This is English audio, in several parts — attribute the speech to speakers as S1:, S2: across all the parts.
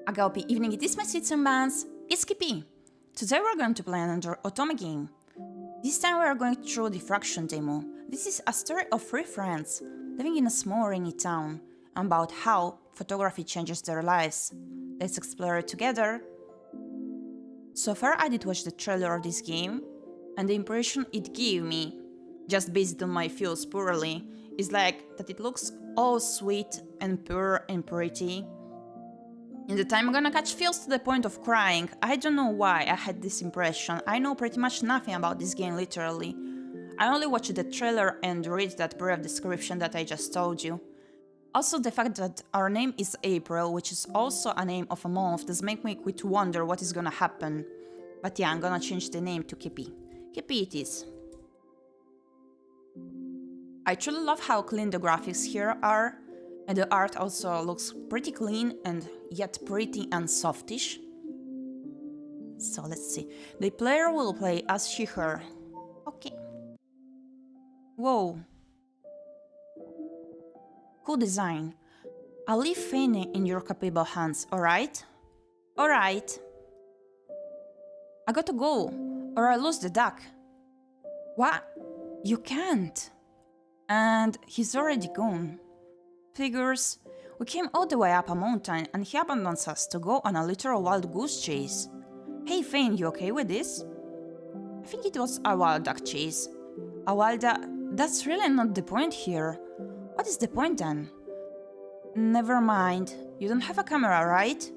S1: A Gaopi evening, it is my citizen bands, it's Gyepi. Today we're going to play another Otome game. This time we are going through Diffraction demo. This is a story of three friends living in a small rainy town and about how photography changes their lives. Let's explore it together. So far I did watch the trailer of this game, and the impression it gave me, just based on my feels purely, is like that it looks all sweet and pure and pretty. In the time I'm gonna catch feels to the point of crying. I don't know why I had this impression. I know pretty much nothing about this game literally. I only watched the trailer and read that brief description that I just told you. Also the fact that our name is April, which is also a name of a month, does make me quite wonder what is gonna happen. But yeah, I'm gonna change the name to Gyepi. Gyepi it is. I truly love how clean the graphics here are. And the art also looks pretty clean and yet pretty and softish. So let's see. The player will play as she/her. Okay. Whoa. Cool design. I'll leave Fanny in your capable hands, alright? Alright. I gotta go, or I lose the duck. What? You can't. And he's already gone. Figures. We came all the way up a mountain and he abandons us to go on a literal wild goose chase. Hey Fane, you okay with this? I think it was a wild duck chase. A wild duck? That's really not the point here. What is the point then? Never mind. You don't have a camera, right?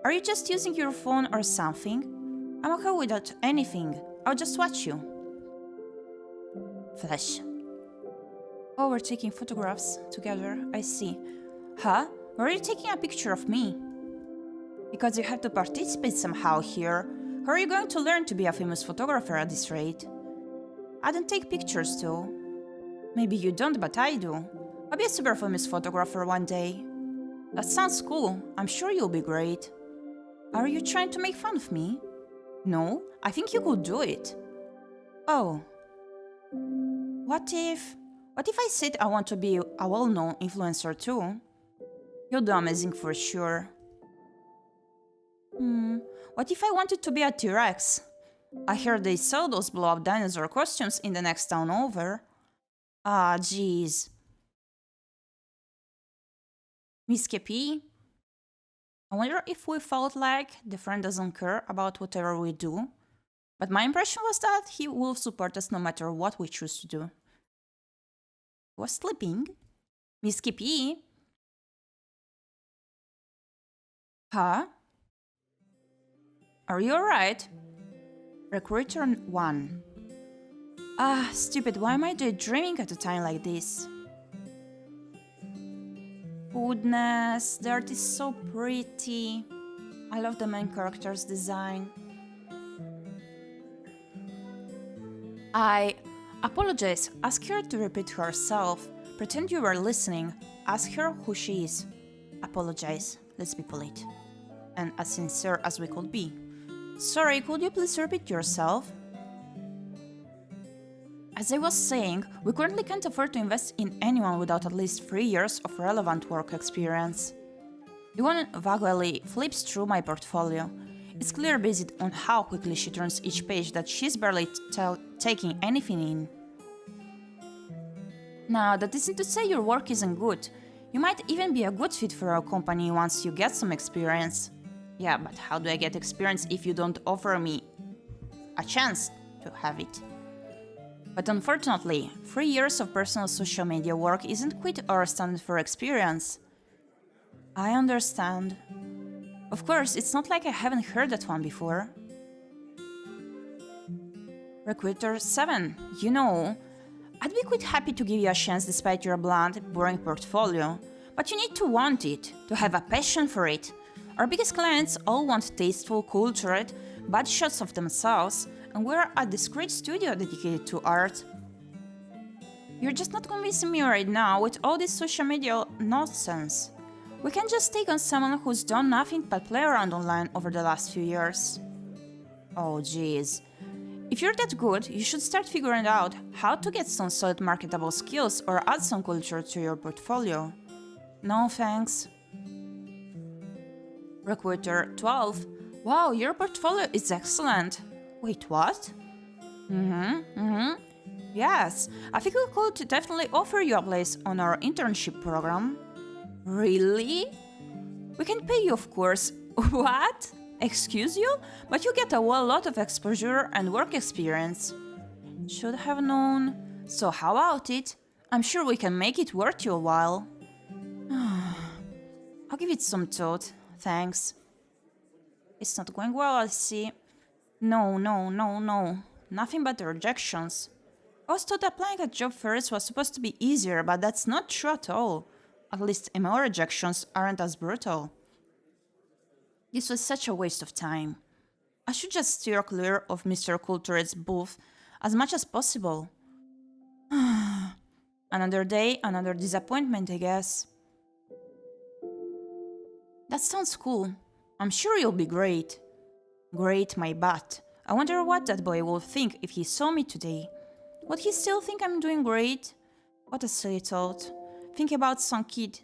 S1: Are you just using your phone or something? I'm okay without anything. I'll just watch you. Flash. Oh, we're taking photographs together, I see. Huh? Why are you taking a picture of me? Because you have to participate somehow here. How are you going to learn to be a famous photographer at this rate? I don't take pictures too. Maybe you don't, but I do. I'll be a super famous photographer one day. That sounds cool. I'm sure you'll be great. Are you trying to make fun of me? No, I think you could do it. Oh. What if I said I want to be a well-known influencer too? You'll do amazing for sure. What if I wanted to be a T-Rex? I heard they sell those blow-up dinosaur costumes in the next town over. Ah, jeez. Miss Gyepi? I wonder if we felt like the friend doesn't care about whatever we do. But my impression was that he will support us no matter what we choose to do. Was sleeping? Miss Gyepi? Huh? Are you alright? Recruiter 1. Ah, stupid, why am I daydreaming at a time like this? Goodness, the art is so pretty. I love the main character's design. I apologize. Ask her to repeat herself. Pretend you were listening. Ask her who she is. Apologize. Let's be polite. And as sincere as we could be. Sorry, could you please repeat yourself? As I was saying, we currently can't afford to invest in anyone without at least 3 years of relevant work experience. The one vaguely flips through my portfolio. It's clear based on how quickly she turns each page that she's barely taking anything in. Now, that isn't to say your work isn't good. You might even be a good fit for our company once you get some experience. Yeah, but how do I get experience if you don't offer me a chance to have it? But unfortunately, 3 years of personal social media work isn't quite our standard for experience. I understand. Of course, it's not like I haven't heard that one before. Recruiter 7, you know, I'd be quite happy to give you a chance despite your bland, boring portfolio, but you need to want it, to have a passion for it. Our biggest clients all want tasteful, cultured, bad shots of themselves, and we're a discreet studio dedicated to art. You're just not convincing me right now with all this social media nonsense. We can't just take on someone who's done nothing but play around online over the last few years. Oh jeez. If you're that good, you should start figuring out how to get some solid marketable skills or add some culture to your portfolio. No thanks. Recruiter 12. Wow, your portfolio is excellent. Wait, what? Yes, I think we could definitely offer you a place on our internship program. Really? We can pay you, of course. What? Excuse you? But you get a whole lot of exposure and work experience. Should have known. So how about it? I'm sure we can make it worth your while. I'll give it some thought. Thanks. It's not going well, I see. No. Nothing but rejections. I was told applying at job fairs was supposed to be easier, but that's not true at all. At least ML rejections aren't as brutal. This was such a waste of time. I should just steer clear of Mr. Coulter's booth as much as possible. Another day, another disappointment, I guess. That sounds cool. I'm sure you'll be great. Great, my butt. I wonder what that boy will think if he saw me today. Would he still think I'm doing great? What a silly thought. Think about some kid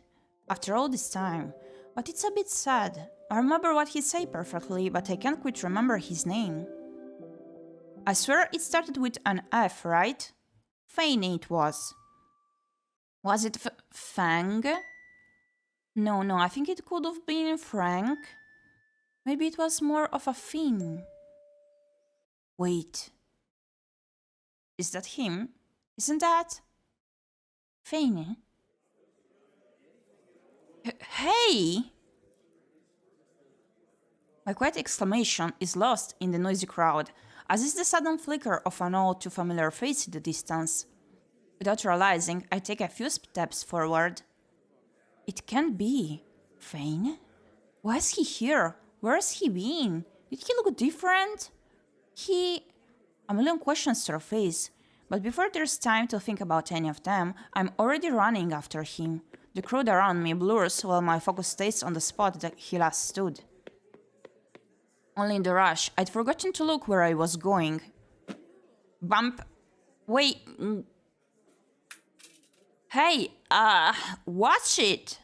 S1: after all this time. But it's a bit sad. I remember what he said perfectly, but I can't quite remember his name. I swear it started with an F, right? Fane it was. Was it Fang? No, I think it could have been Frank. Maybe it was more of a Finn. Wait. Is that him? Isn't that... Fane? Hey! My quiet exclamation is lost in the noisy crowd, as is the sudden flicker of an all too familiar face in the distance. Without realizing, I take a few steps forward. It can't be. Fane? Why is he here? Where has he been? Did he look different? A million questions surface, but before there's time to think about any of them, I'm already running after him. The crowd around me blurs while my focus stays on the spot that he last stood. Only in the rush, I'd forgotten to look where I was going. Bump. Wait. Hey, watch it!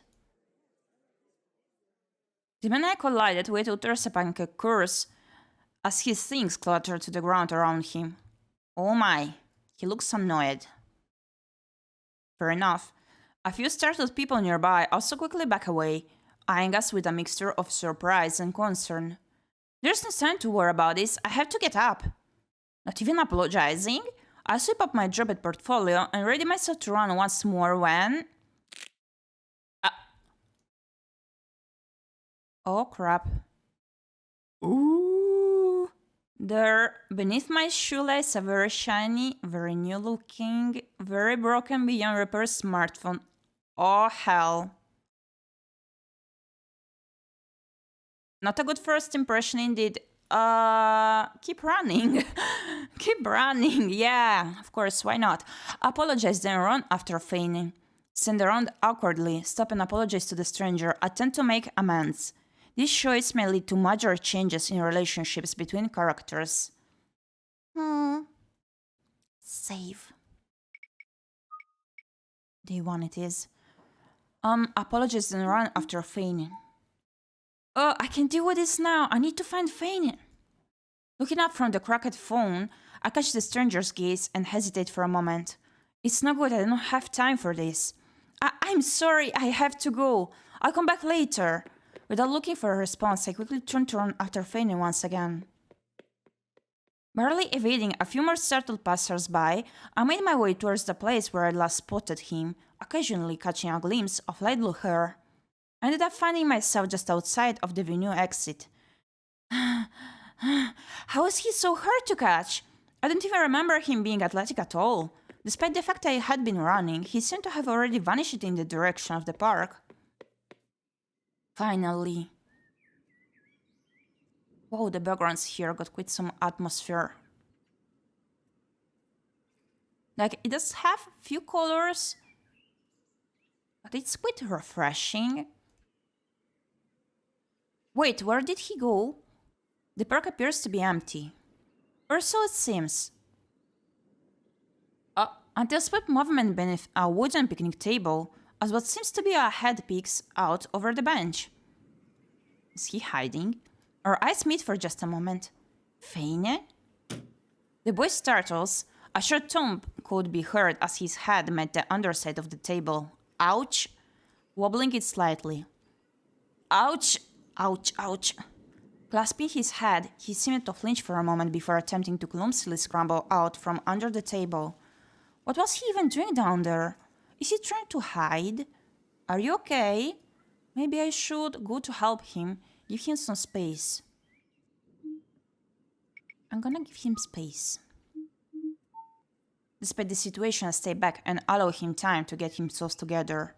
S1: The man I collided with utters a pancake curse as his things clatter to the ground around him. Oh my, he looks annoyed. Fair enough. A few startled people nearby also quickly back away, eyeing us with a mixture of surprise and concern. There's no time to worry about this, I have to get up. Not even apologizing? I sweep up my dropped portfolio and ready myself to run once more when... Oh crap. Ooh! There, beneath my shoelace, a very shiny, very new looking, very broken beyond repair smartphone. Oh hell. Not a good first impression indeed. Keep running. Keep running, yeah, of course, why not? Apologize, then run after feigning. Stand around awkwardly, stop and apologize to the stranger, attempt to make amends. This choice may lead to major changes in relationships between characters. Save. Day 1 it is. Apologize and run after feigning. Oh, I can deal with this now. I need to find Fane. Looking up from the cracked phone, I catch the stranger's gaze and hesitate for a moment. It's no good, I don't have time for this. I'm sorry, I have to go. I'll come back later. Without looking for a response, I quickly turn to run after Fane once again. Barely evading a few more startled passers-by, I made my way towards the place where I last spotted him, occasionally catching a glimpse of light blue hair. I ended up finding myself just outside of the venue exit. How is he so hard to catch? I don't even remember him being athletic at all. Despite the fact I had been running, he seemed to have already vanished in the direction of the park. Finally. Wow, the backgrounds here got quite some atmosphere. Like, it does have few colors, but it's quite refreshing. Wait, where did he go? The park appears to be empty. Or so it seems. Until split movement beneath a wooden picnic table, as what seems to be a head peeks out over the bench. Is he hiding? Our eyes meet for just a moment. ᴍᴇ? The boy startles. A short thump could be heard as his head met the underside of the table. Ouch! Wobbling it slightly. Ouch! Ouch, ouch. Clasping his head, he seemed to flinch for a moment before attempting to clumsily scramble out from under the table. What was he even doing down there? Is he trying to hide? Are you okay? Maybe I should go to help him, give him some space. I'm gonna give him space. Despite the situation, I stay back and allow him time to get himself together.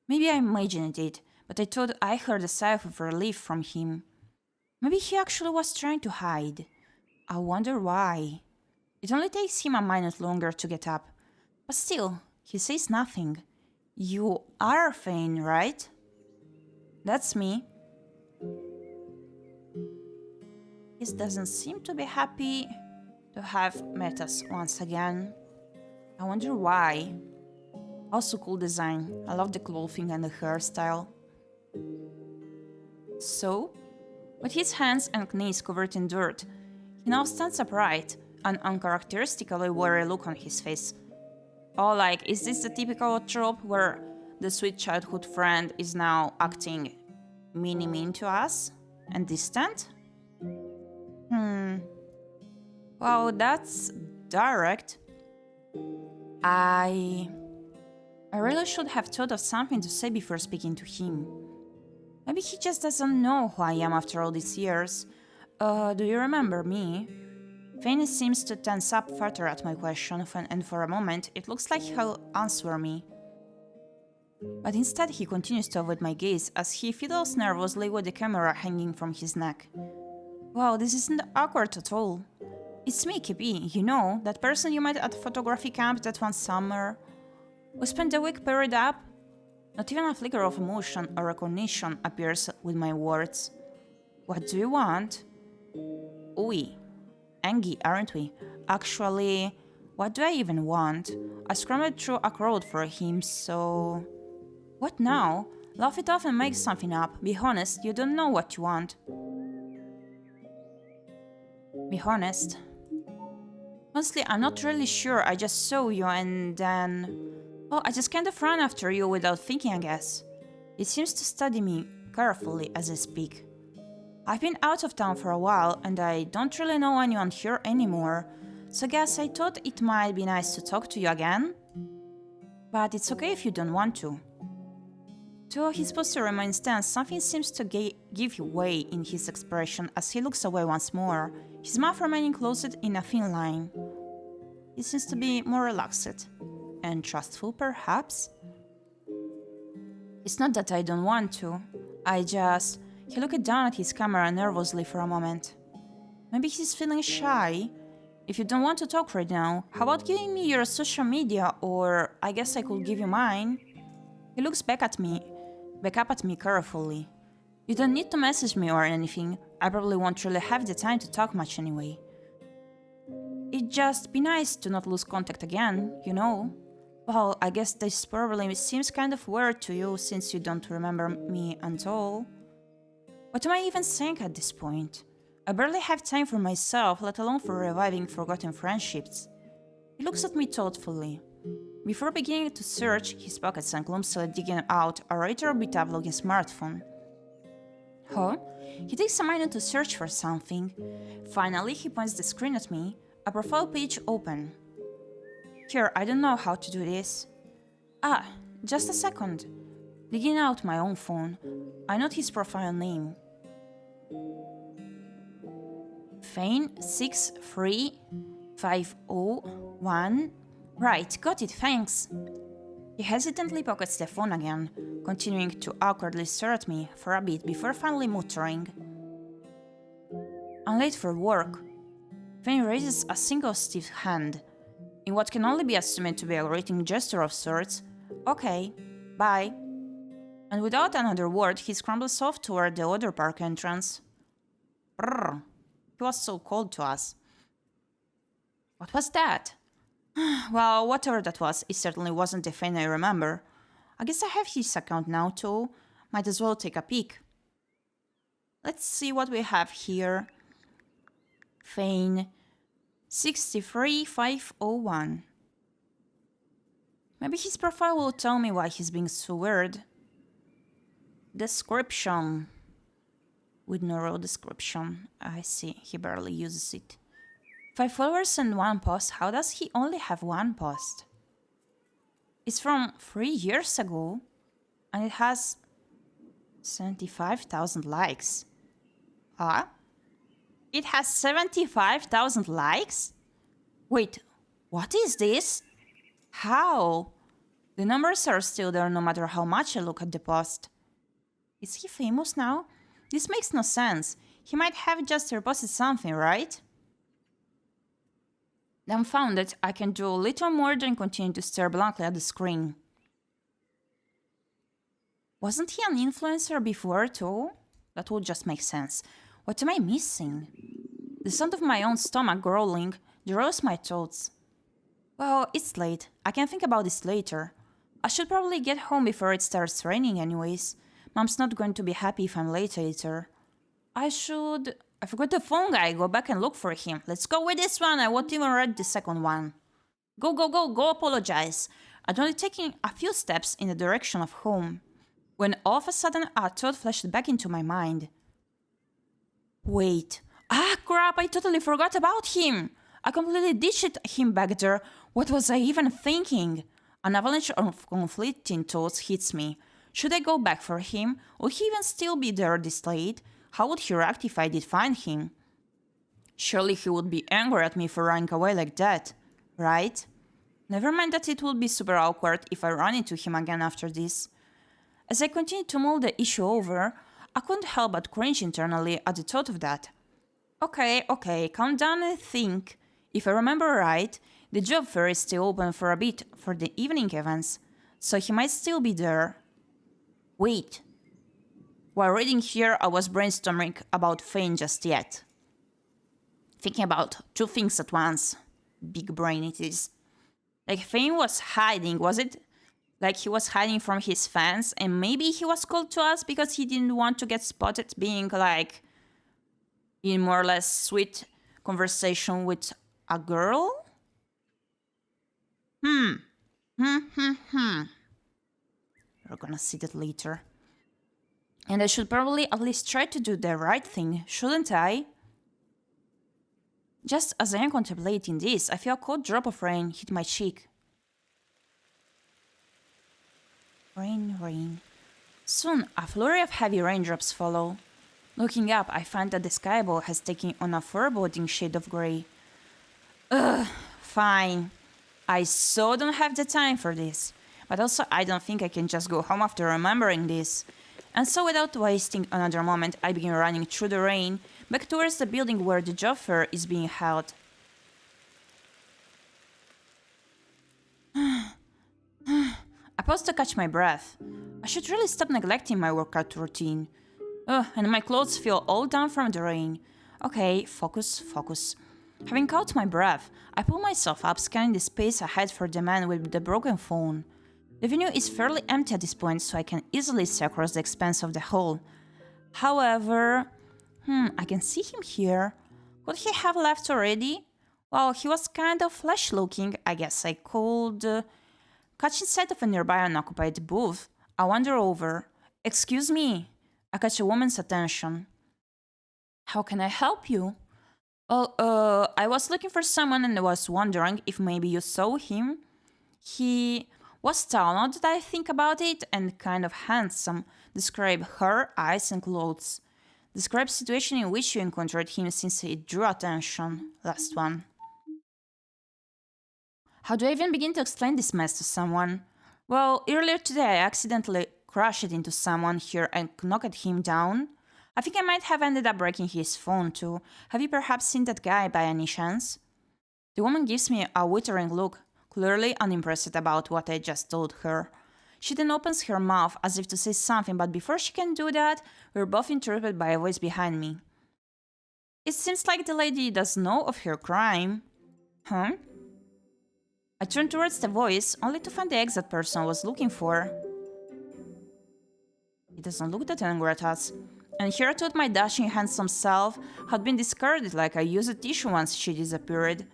S1: Maybe I imagined it, but I thought I heard a sigh of relief from him. Maybe he actually was trying to hide. I wonder why. It only takes him a minute longer to get up. But still, he says nothing. You are ʀᴍᴜ, right? That's me. He doesn't seem to be happy to have met us once again. I wonder why. Also cool design. I love the clothing and the hairstyle. So, with his hands and knees covered in dirt, he now stands upright, an uncharacteristically worried look on his face. Oh, like, is this the typical trope where the sweet childhood friend is now acting mean to us and distant? Wow, that's direct. I really should have thought of something to say before speaking to him. Maybe he just doesn't know who I am after all these years. Do you remember me? ᴍᴜ seems to tense up further at my question, and for a moment it looks like he'll answer me. But instead he continues to avoid my gaze as he fiddles nervously with the camera hanging from his neck. Wow, this isn't awkward at all. It's me, Gyepi, you know, that person you met at photography camp that one summer. We spent the week paired up. Not even a flicker of emotion or recognition appears with my words. What do you want? We. Angry, aren't we? Actually, what do I even want? I scrambled through a crowd for him, so... What now? Laugh it off and make something up. Be honest, you don't know what you want. Be honest. Honestly, I'm not really sure. I just saw you and then... Well, I just kind of ran after you without thinking, I guess. It seems to study me carefully as I speak. I've been out of town for a while and I don't really know anyone here anymore, so I guess I thought it might be nice to talk to you again. But it's okay if you don't want to. Though his posture remains tense, something seems to give way in his expression as he looks away once more, his mouth remaining closed in a thin line. He seems to be more relaxed. And trustful, perhaps? It's not that I don't want to. He looked down at his camera nervously for a moment. Maybe he's feeling shy. If you don't want to talk right now, how about giving me your social media, or I guess I could give you mine? He looks back up at me carefully. You don't need to message me or anything. I probably won't really have the time to talk much anyway. It'd just be nice to not lose contact again, you know? Well, I guess this probably seems kind of weird to you since you don't remember me at all. What am I even saying at this point? I barely have time for myself, let alone for reviving forgotten friendships. He looks at me thoughtfully. Before beginning to search his pockets and clumsily digging out a retro beta-vlogging smartphone. Huh? He takes a minute to search for something. Finally, he points the screen at me, a profile page open. Here, I don't know how to do this. Ah, just a second. Digging out my own phone, I note his profile name. ᴍᴜ63501. Right, got it, thanks. He hesitantly pockets the phone again, continuing to awkwardly stare at me for a bit before finally muttering. I'm late for work. ᴍᴜ raises a single stiff hand, in what can only be assumed to be a greeting gesture of sorts. Okay, bye. And without another word, he scrambles off toward the other park entrance. Brrr. He was so cold to us. What was that? Well, whatever that was, it certainly wasn't the ᴍᴜ I remember. I guess I have his account now too. Might as well take a peek. Let's see what we have here. Fein 63501. Maybe his profile will tell me why he's being so weird. Description. With no real description. I see, he barely uses it. 5 followers and 1 post. How does he only have 1 post? It's from 3 years ago. And it has 75,000 likes. Huh? It has 75,000 likes? Wait, what is this? How? The numbers are still there no matter how much I look at the post. Is he famous now? This makes no sense. He might have just reposted something, right? Dumbfounded, I can do little more than continue to stare blankly at the screen. Wasn't he an influencer before too? That would just make sense. What am I missing? The sound of my own stomach growling derails my thoughts. Well, it's late. I can think about this later. I should probably get home before it starts raining anyways. Mom's not going to be happy if I'm late either. I forgot the phone guy. Go back and look for him. Let's go with this one. I won't even read the second one. Go, go, go, go apologize. I'd only taken a few steps in the direction of home, when all of a sudden a thought flashed back into my mind. Wait. Ah, crap, I totally forgot about him. I completely ditched him back there. What was I even thinking? An avalanche of conflicting thoughts hits me. Should I go back for him? Would he even still be there this late? How would he react if I did find him? Surely he would be angry at me for running away like that, right? Never mind that it would be super awkward if I run into him again after this. As I continued to mull the issue over, I couldn't help but cringe internally at the thought of that. Okay, calm down and think. If I remember right, the job fair is still open for a bit for the evening events, so he might still be there. Wait. While reading here, I was brainstorming about Fein just yet. Thinking about 2 things at once. Big brain it is. Like Fein was hiding, was it? Like he was hiding from his fans and maybe he was called to us because he didn't want to get spotted being like in more or less sweet conversation with a girl? We're gonna see that later. And I should probably at least try to do the right thing, shouldn't I? Just as I am contemplating this, I feel a cold drop of rain hit my cheek. Rain. Soon, a flurry of heavy raindrops follow. Looking up, I find that the sky above has taken on a foreboding shade of grey. Ugh, fine. I so don't have the time for this. But also, I don't think I can just go home after remembering this. And so without wasting another moment, I begin running through the rain, back towards the building where the job fair is being held. I pause to catch my breath. I should really stop neglecting my workout routine. And my clothes feel all down from the rain. Okay, focus. Having caught my breath, I pull myself up, scanning the space ahead for the man with the broken phone. The venue is fairly empty at this point, so I can easily see across the expanse of the hall. However, I can see him here. Could he have left already? Well, he was kind of flesh-looking. I guess I could catch sight of a nearby unoccupied booth. I wander over. Excuse me. I catch a woman's attention. How can I help you? Oh, I was looking for someone and I was wondering if maybe you saw him. He was tall, now that I think about it, and kind of handsome. Describe hair, eyes, and clothes. Describe situation in which you encountered him since it drew attention. Last one. How do I even begin to explain this mess to someone? Well, earlier today I accidentally crashed into someone here and knocked him down. I think I might have ended up breaking his phone too. Have you perhaps seen that guy by any chance? The woman gives me a withering look, clearly unimpressed about what I just told her. She then opens her mouth as if to say something, but before she can do that, we're both interrupted by a voice behind me. It seems like the lady does know of her crime. Huh? I turn towards the voice, only to find the exact person I was looking for. He doesn't look that angry at us, And here I thought my dashing, handsome self had been discarded like I used a tissue once she disappeared.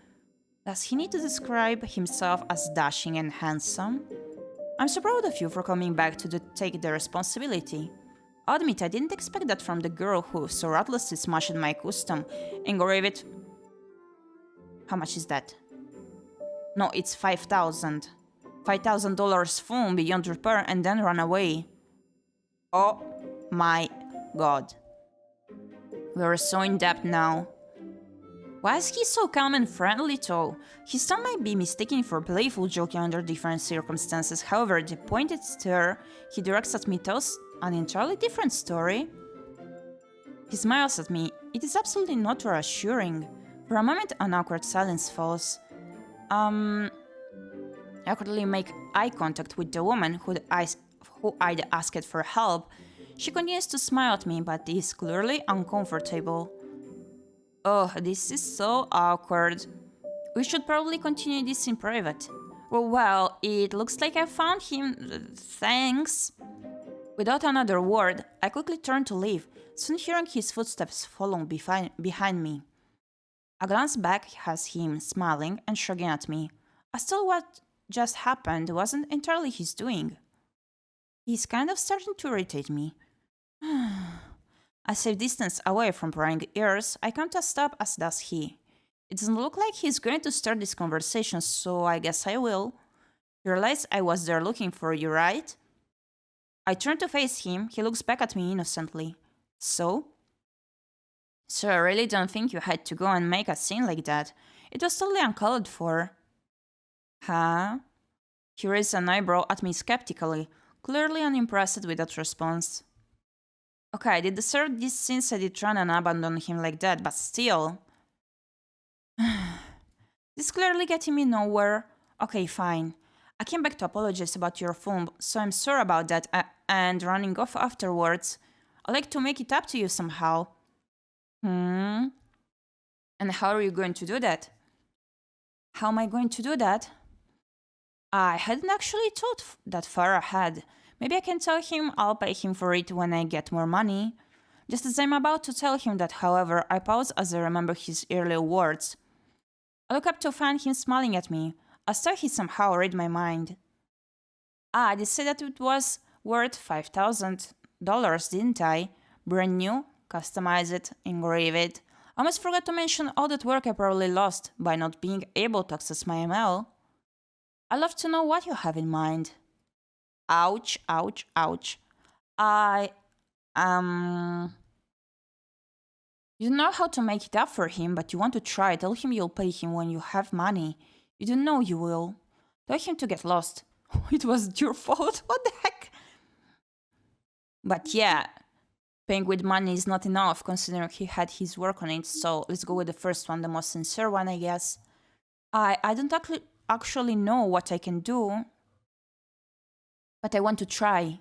S1: Does he need to describe himself as dashing and handsome? I'm so proud of you for coming back to take the responsibility. I'll admit I didn't expect that from the girl who so ruthlessly smashed my custom and gave it... How much is that? No, it's $5,000. $5,000 phone beyond repair and then run away. Oh my god. We're so in debt now. Why is he so calm and friendly though? His tone might be mistaken for playful joking under different circumstances, however, the pointed stare he directs at me tells an entirely different story. He smiles at me. It is absolutely not reassuring. For a moment, an awkward silence falls. I awkwardly make eye contact with the woman who I'd asked for help. She continues to smile at me, but is clearly uncomfortable. Oh, this is so awkward. We should probably continue this in private. Well, it looks like I found him. Thanks. Without another word, I quickly turn to leave, soon hearing his footsteps follow behind me. A glance back has him smiling and shrugging at me, as though what just happened wasn't entirely his doing. He's kind of starting to irritate me. I save distance away from prying ears. I come to a stop, as does he. It doesn't look like he's going to start this conversation, so I guess I will. You realize I was there looking for you, right? I turn to face him. He looks back at me innocently. So? So I really don't think you had to go and make a scene like that. It was totally uncalled for. Huh? He raised an eyebrow at me skeptically, clearly unimpressed with that response. Okay, I did deserve this since I did run and abandon him like that, but still. This is clearly getting me nowhere. Okay, fine. I came back to apologize about your phone, so I'm sorry about that, and running off afterwards. I'd like to make it up to you somehow. And how are you going to do that? How am I going to do that? I hadn't actually thought that far ahead. Maybe I can tell him I'll pay him for it when I get more money. Just as I'm about to tell him that, however, I pause as I remember his earlier words. I look up to find him smiling at me, as though he somehow read my mind. I did say that it was worth $5,000, didn't I? Brand new, customized, engraved. I almost forgot to mention all that work I probably lost by not being able to access my email. I'd love to know what you have in mind. Ouch, ouch, ouch. You don't know how to make it up for him, but you want to try. Tell him you'll pay him when you have money. You don't know you will. Tell him to get lost. It wasn't your fault. What the heck? But yeah, paying with money is not enough, considering he had his work on it, so let's go with the first one, the most sincere one, I guess. I don't actually know what I can do, but I want to try.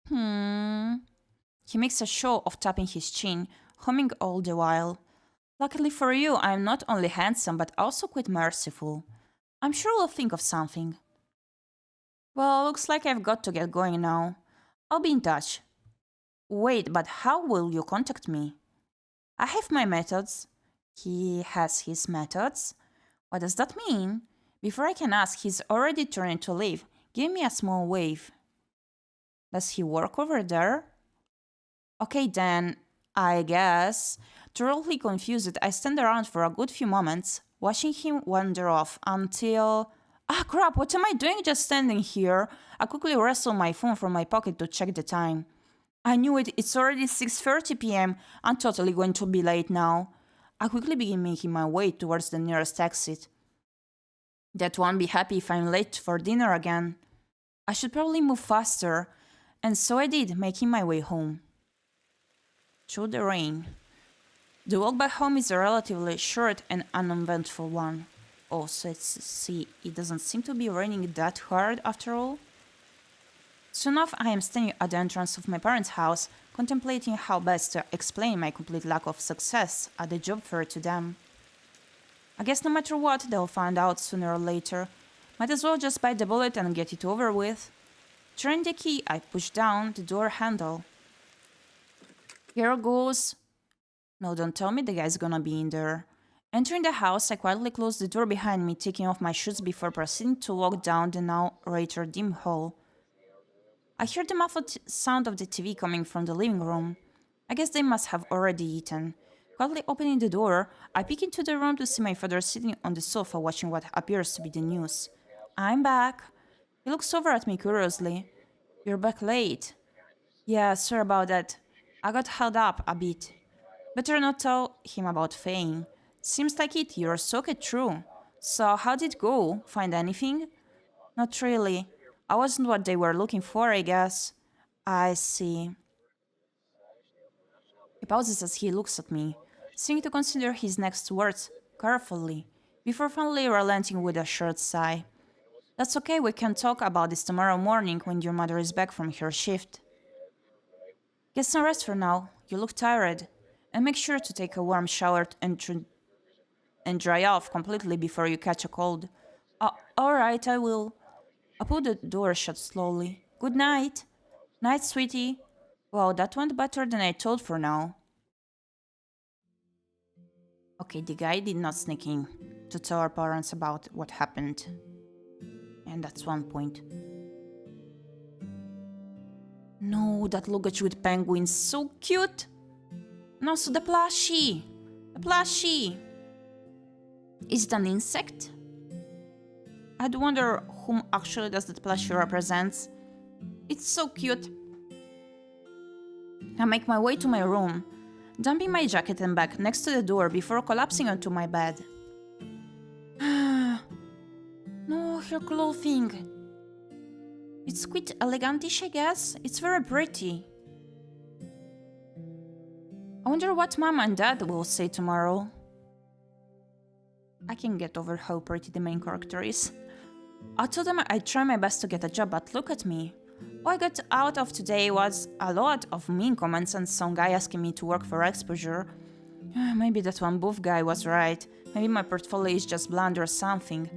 S1: He makes a show of tapping his chin, humming all the while. Luckily for you, I'm not only handsome, but also quite merciful. I'm sure we'll think of something. Well, looks like I've got to get going now. I'll be in touch. Wait, but how will you contact me? I have my methods. He has his methods. What does that mean? Before I can ask, he's already turning to leave. Give me a small wave. Does he work over there? Okay then, I guess. Thoroughly confused, I stand around for a good few moments, watching him wander off until... Ah crap, what am I doing just standing here? I quickly wrestle my phone from my pocket to check the time. I knew it, it's already 6:30 p.m. I'm totally going to be late now. I quickly begin making my way towards the nearest exit. Dad won't be happy if I'm late for dinner again. I should probably move faster, and so I did, making my way home. Through the rain. The walk back home is a relatively short and uneventful one. Also, let's see, it doesn't seem to be raining that hard after all. Soon enough, I am standing at the entrance of my parents' house, contemplating how best to explain my complete lack of success at the job fair to them. I guess no matter what, they'll find out sooner or later. Might as well just bite the bullet and get it over with. Turning the key, I push down the door handle. Here goes. No, don't tell me the guy's gonna be in there. Entering the house, I quietly closed the door behind me, taking off my shoes before proceeding to walk down the now rather dim hall. I heard the muffled sound of the TV coming from the living room. I guess they must have already eaten. Quietly opening the door, I peek into the room to see my father sitting on the sofa watching what appears to be the news. I'm back. He looks over at me curiously. You're back late. Yeah, sorry about that. I got held up a bit. Better not tell him about Fane. Seems like it, you're soaked through. So, how'd it go? Find anything? Not really. I wasn't what they were looking for, I guess. I see. He pauses as he looks at me, seeming to consider his next words carefully, before finally relenting with a short sigh. That's okay, we can talk about this tomorrow morning when your mother is back from her shift. Get some rest for now, you look tired. And make sure to take a warm shower and dry off completely before you catch a cold. Alright, I will. I pulled the door shut slowly. Good night. Night, sweetie. Wow, that went better than I thought for now. Okay, the guy did not sneak in to tell our parents about what happened. And that's one point. No, that luggage with penguins, so cute! No, so the plushie! The plushie! Is it an insect? I'd wonder whom actually does that plushie represents. It's so cute. I make my way to my room, dumping my jacket and bag next to the door before collapsing onto my bed. No, her clothing. It's quite elegantish, I guess. It's very pretty. I wonder what Mom and Dad will say tomorrow. I can get over how pretty the main character is. I told them I'd try my best to get a job, but look at me. All I got out of today was a lot of mean comments and some guy asking me to work for exposure. Maybe that one buff guy was right. Maybe my portfolio is just bland or something.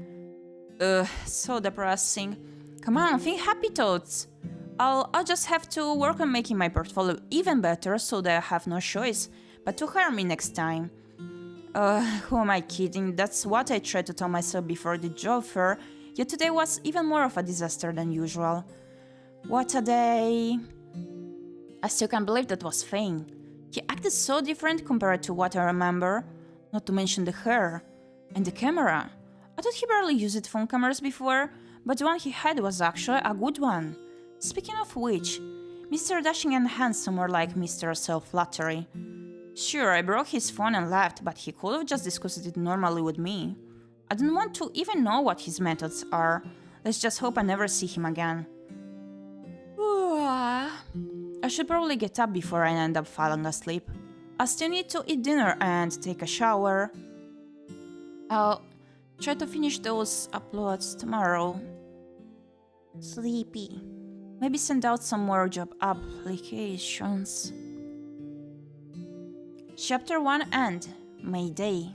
S1: So depressing. Come on, think happy thoughts. I'll just have to work on making my portfolio even better so that I have no choice but to hire me next time. Who am I kidding? That's what I tried to tell myself before the job fair, yet today was even more of a disaster than usual. What a day! I still can't believe that was Fane. He acted so different compared to what I remember, not to mention the hair. And the camera. I thought he barely used phone cameras before, but the one he had was actually a good one. Speaking of which, Mr. Dashing and Handsome were like Mr. Self-Flattery. Sure, I broke his phone and left, but he could have just discussed it normally with me. I don't want to even know what his methods are. Let's just hope I never see him again. I should probably get up before I end up falling asleep. I still need to eat dinner and take a shower. I'll try to finish those uploads tomorrow. Sleepy. Maybe send out some more job applications. Chapter 1 End. Mayday.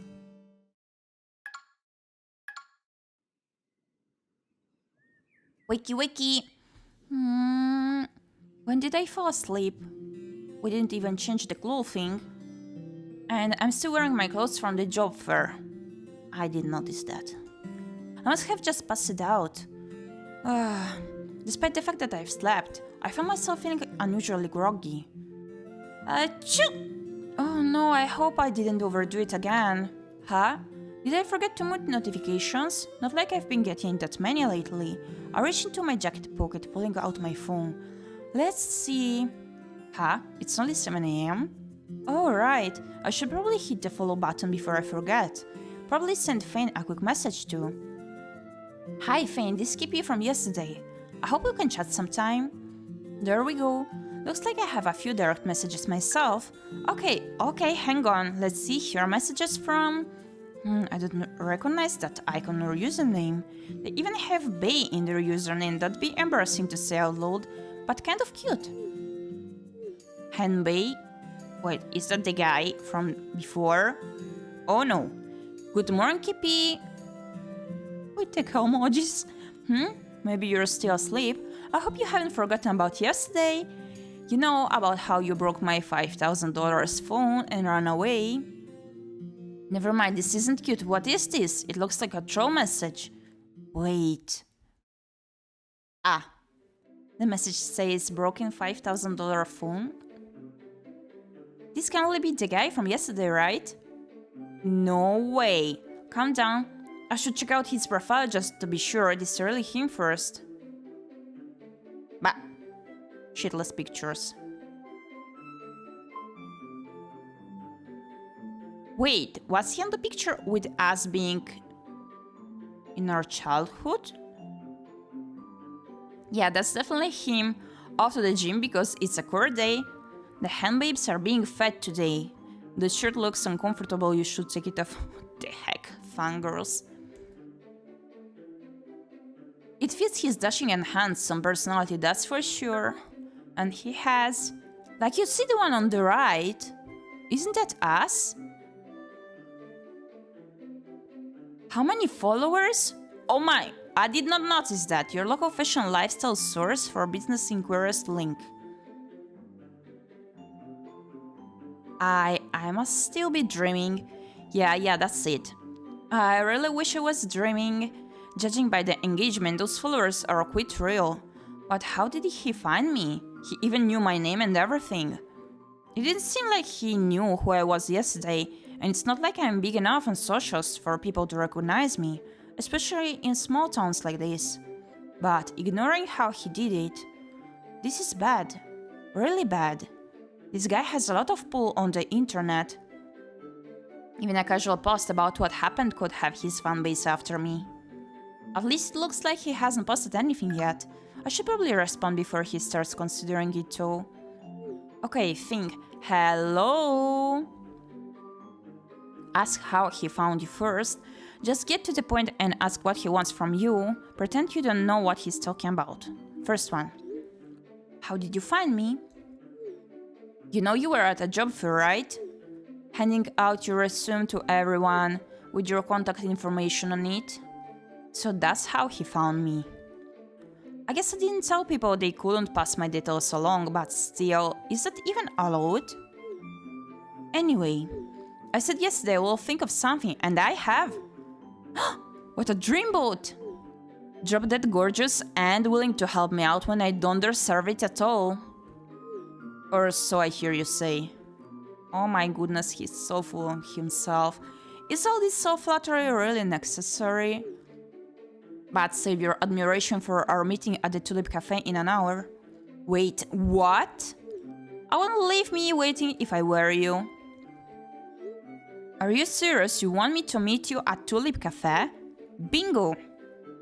S1: Wakey wakey. When did I fall asleep? We didn't even change the clothing. And I'm still wearing my clothes from the job fair. I did notice that. I must have just passed it out. Despite the fact that I've slept, I found myself feeling unusually groggy. Achoo! Oh no, I hope I didn't overdo it again. Huh? Did I forget to mute notifications? Not like I've been getting that many lately. I reached into my jacket pocket, pulling out my phone. Let's see. Huh? It's only 7 AM? Oh right, I should probably hit the follow button before I forget. Probably send Fane a quick message too. Hi Fane, this is Gyepi from yesterday. I hope we can chat sometime. There we go. Looks like I have a few direct messages myself. Okay, hang on. Let's see here. Messages from... I don't recognize that icon or username. They even have Bay in their username. That'd be embarrassing to say out loud, but kind of cute. Henbei? Wait, is that the guy from before? Oh no. Good morning, Gyepi. Wait, take emojis. Maybe you're still asleep. I hope you haven't forgotten about yesterday. You know about how you broke my $5,000 phone and ran away? Never mind, this isn't cute. What is this? It looks like a troll message. Wait. Ah. The message says broken $5,000 phone. This can only be the guy from yesterday, right? No way. Calm down. I should check out his profile just to be sure this is really him first. Bah. Shitless pictures. Wait, was he on the picture with us being in our childhood? Yeah, that's definitely him. Off to the gym because it's a core day. The hand babes are being fed today. The shirt looks uncomfortable, you should take it off. What the heck, fangirls. It fits his dashing and handsome personality, that's for sure. And he has... Like you see the one on the right? Isn't that us? How many followers? Oh my, I did not notice that. Your local fashion lifestyle source for business inquiries link. I must still be dreaming. Yeah, that's it. I really wish I was dreaming. Judging by the engagement, those followers are quite real. But how did he find me? He even knew my name and everything. It didn't seem like he knew who I was yesterday, and it's not like I'm big enough on socials for people to recognize me, especially in small towns like this. But ignoring how he did it, this is bad. Really bad. This guy has a lot of pull on the internet. Even a casual post about what happened could have his fanbase after me. At least it looks like he hasn't posted anything yet. I should probably respond before he starts considering it too. Okay, think. Hello? Ask how he found you first. Just get to the point and ask what he wants from you. Pretend you don't know what he's talking about. First one. How did you find me? You know you were at a job fair, right? Handing out your resume to everyone with your contact information on it. So that's how he found me. I guess I didn't tell people they couldn't pass my details along, but still, is that even allowed? Anyway, I said yesterday I will think of something, and I have. What a dreamboat! Drop dead gorgeous and willing to help me out when I don't deserve it at all. Or so I hear you say. Oh my goodness, he's so full of himself. Is all this self-flattery really necessary? But save your admiration for our meeting at the Tulip Cafe in an hour. Wait, what? I wouldn't leave me waiting if I were you. Are you serious? You want me to meet you at Tulip Cafe? Bingo!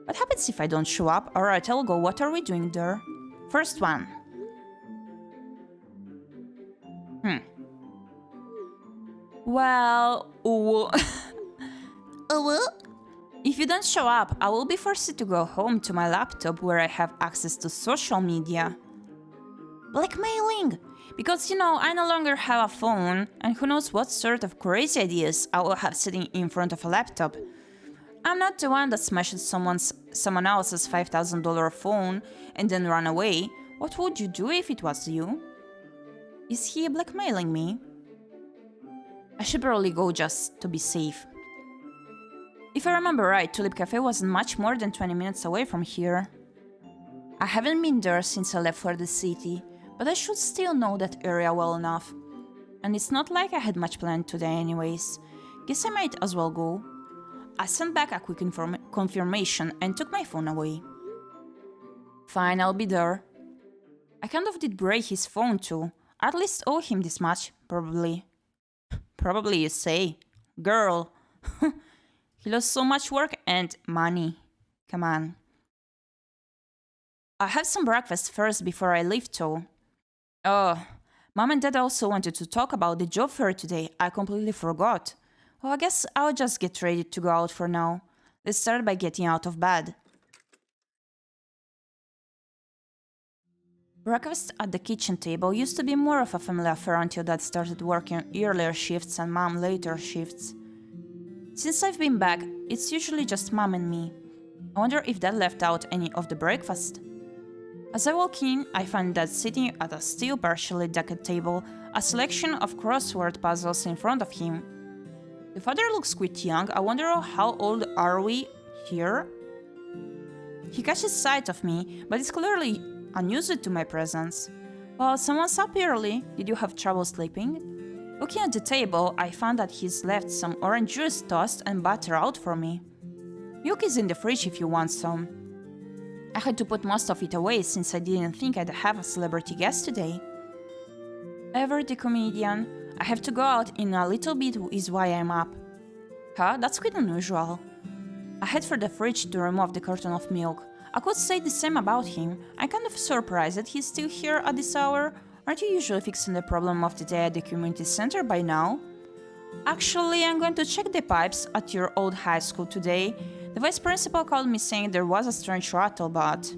S1: What happens if I don't show up? Alright, I'll go. What are we doing there? First one. Well... If you don't show up, I will be forced to go home to my laptop where I have access to social media. Blackmailing! Because, you know, I no longer have a phone, and who knows what sort of crazy ideas I will have sitting in front of a laptop. I'm not the one that smashed someone else's $5,000 phone and then ran away. What would you do if it was you? Is he blackmailing me? I should probably go just to be safe. If I remember right, Tulip Cafe wasn't much more than 20 minutes away from here. I haven't been there since I left for the city, but I should still know that area well enough. And it's not like I had much planned today anyways. Guess I might as well go. I sent back a quick confirmation and took my phone away. Fine, I'll be there. I kind of did break his phone too. I at least owe him this much, probably. Probably you say. Girl. He lost so much work and money. Come on. I'll have some breakfast first before I leave too. Oh, Mom and Dad also wanted to talk about the job fair today. I completely forgot. Well, I guess I'll just get ready to go out for now. Let's start by getting out of bed. Breakfast at the kitchen table used to be more of a family affair until Dad started working earlier shifts and Mom later shifts. Since I've been back, it's usually just Mom and me. I wonder if Dad left out any of the breakfast. As I walk in, I find Dad sitting at a still partially decked table, a selection of crossword puzzles in front of him. The father looks quite young. I wonder how old are we here? He catches sight of me, but is clearly unused to my presence. Well, someone's up early. Did you have trouble sleeping? Looking at the table, I found that he's left some orange juice tossed and butter out for me. Milk is in the fridge if you want some. I had to put most of it away since I didn't think I'd have a celebrity guest today. Ever the comedian, I have to go out in a little bit is why I'm up. Huh? That's quite unusual. I head for the fridge to remove the carton of milk. I could say the same about him. I'm kind of surprised that he's still here at this hour. Aren't you usually fixing the problem of the day at the community center by now? Actually, I'm going to check the pipes at your old high school today. The vice principal called me saying there was a strange rattle, but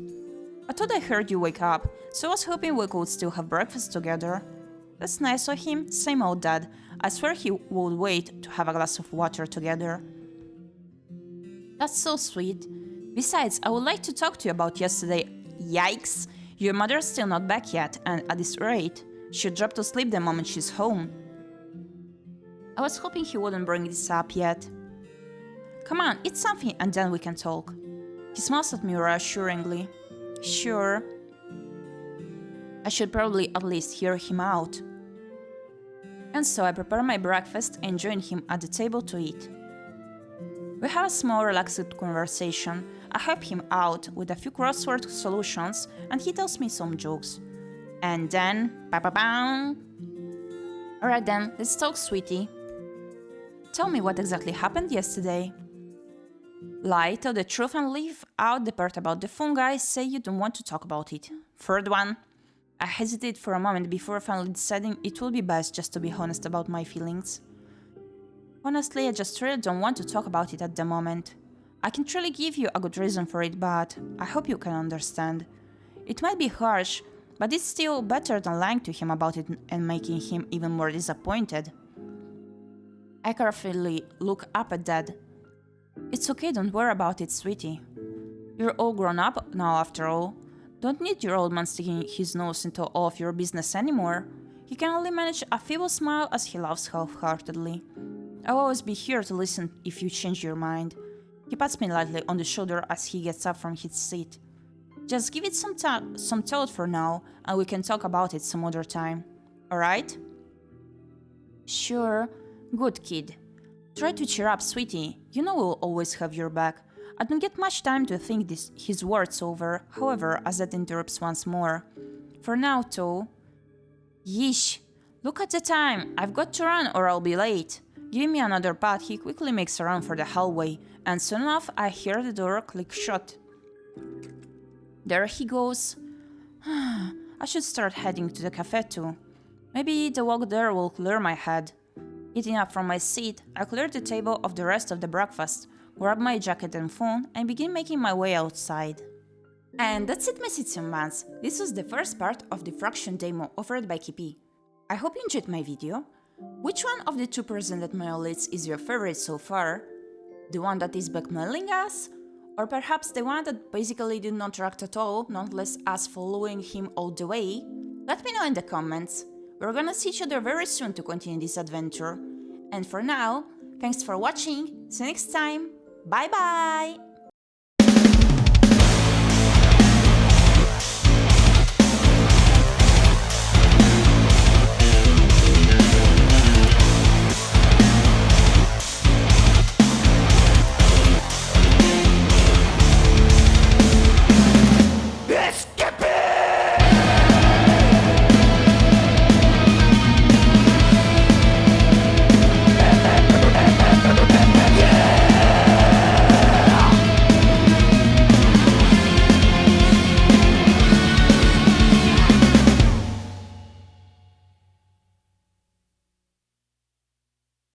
S1: I thought I heard you wake up, so I was hoping we could still have breakfast together. That's nice of him, same old Dad. I swear he would wait to have a glass of water together. That's so sweet. Besides, I would like to talk to you about yesterday. Yikes! Your mother's still not back yet, and at this rate, she'll drop to sleep the moment she's home. I was hoping he wouldn't bring this up yet. Come on, eat something and then we can talk. He smiles at me reassuringly. Sure. I should probably at least hear him out. And so I prepare my breakfast and join him at the table to eat. We have a small relaxed conversation. I help him out with a few crossword solutions and he tells me some jokes. And then, ba-ba-bam! Alright then, let's talk, sweetie. Tell me what exactly happened yesterday. Lie, tell the truth and leave out the part about the fungi, say you don't want to talk about it. Third one. I hesitated for a moment before finally deciding it would be best just to be honest about my feelings. Honestly, I just really don't want to talk about it at the moment. I can't really give you a good reason for it, but I hope you can understand. It might be harsh, but it's still better than lying to him about it and making him even more disappointed. I carefully look up at Dad. It's okay, don't worry about it, sweetie. You're all grown up now after all. Don't need your old man sticking his nose into all of your business anymore. He can only manage a feeble smile as he laughs half-heartedly. I'll always be here to listen if you change your mind. He pats me lightly on the shoulder as he gets up from his seat. Just give it some thought for now, and we can talk about it some other time. Alright? Sure. Good kid. Try to cheer up, sweetie. You know we'll always have your back. I don't get much time to think his words over, however, as that interrupts once more. For now, though... Yeesh! Look at the time! I've got to run or I'll be late. Giving me another pat, he quickly makes a run for the hallway, and soon enough I hear the door click shut. There he goes. I should start heading to the cafe too. Maybe the walk there will clear my head. Getting up from my seat, I clear the table of the rest of the breakfast, grab my jacket and phone, and begin making my way outside. And that's it, my ʟɪᴍᴍᴜ. This was the first part of the Diffraction demo offered by Gyepi. I hope you enjoyed my video. Which one of the two presented monoliths is your favorite so far? The one that is blackmailing us? Or perhaps the one that basically did not react at all, nonetheless us following him all the way? Let me know in the comments. We're gonna see each other very soon to continue this adventure. And for now, thanks for watching, see you next time, bye bye!